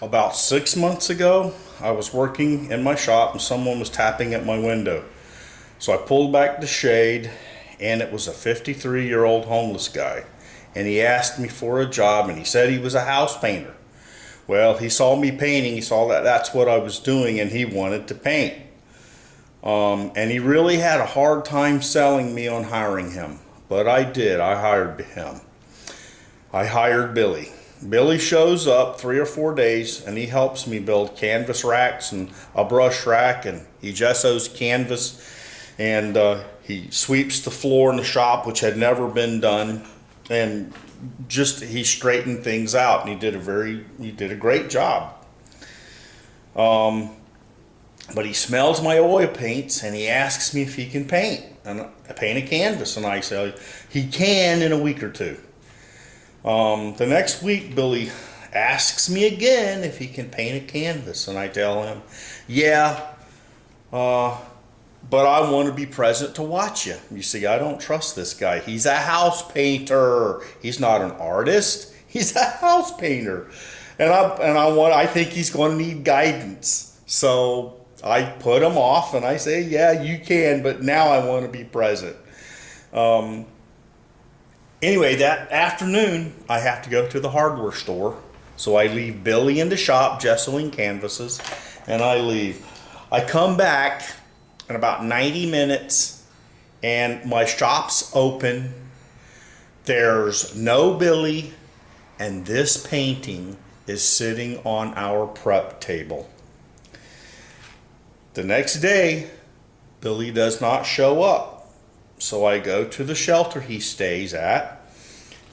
About 6 months ago, I was working in my shop and someone was tapping at my window. So I pulled back the shade and it was a 53-year-old homeless guy. And he asked me for a job and he said he was a house painter. Well, he saw me painting, he saw that that's what I was doing and he wanted to paint. And he really had a hard time selling me on hiring him. But I did, I hired him. I hired Billy. Billy shows up 3 or 4 days and he helps me build canvas racks and a brush rack, and he gessos canvas, and he sweeps the floor in the shop, which had never been done, and just he straightened things out, and he did a great job. But he smells my oil paints and he asks me if he can paint a canvas, and I say he can in a week or two. The next week, Billy asks me again if he can paint a canvas, and I tell him, yeah, but I want to be present to watch you. You see, I don't trust this guy. He's a house painter. He's not an artist. He's a house painter, and I think he's going to need guidance. So I put him off, and I say, yeah, you can, but now I want to be present. Anyway, that afternoon, I have to go to the hardware store. So I leave Billy in the shop gessoing canvases, and I leave. I come back in about 90 minutes, and my shop's open. There's no Billy, and this painting is sitting on our prep table. The next day, Billy does not show up. So I go to the shelter he stays at,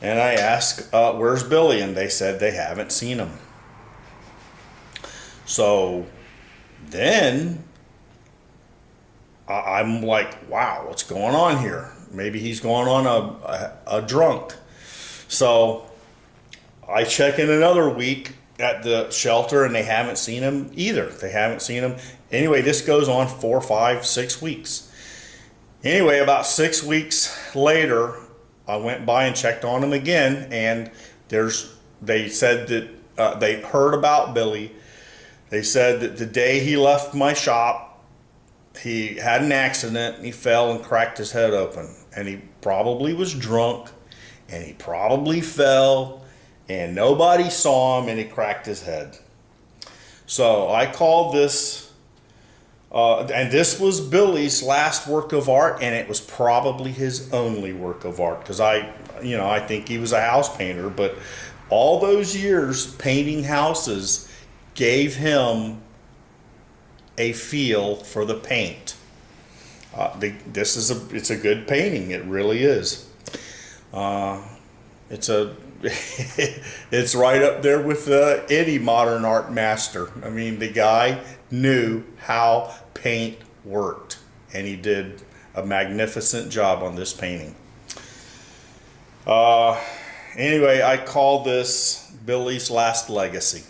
and I ask, where's Billy? And they said they haven't seen him. So then I'm like, wow, what's going on here? Maybe he's going on a drunk. So I check in another week at the shelter, and they haven't seen him either. They haven't seen him. Anyway, this goes on 4, 5, 6 weeks. Anyway, about 6 weeks later, I went by and checked on him again, and they said that they heard about Billy. They said that the day he left my shop, he had an accident, and he fell and cracked his head open. And he probably was drunk, and he probably fell, and nobody saw him, and he cracked his head. So I called this, and this was Billy's last work of art, and it was probably his only work of art, because I think he was a house painter, but all those years painting houses gave him a feel for the paint. It's a good painting. It really is. It's right up there with any modern art master. I mean, the guy knew how paint worked, and he did a magnificent job on this painting. Anyway, I call this Billy's last legacy.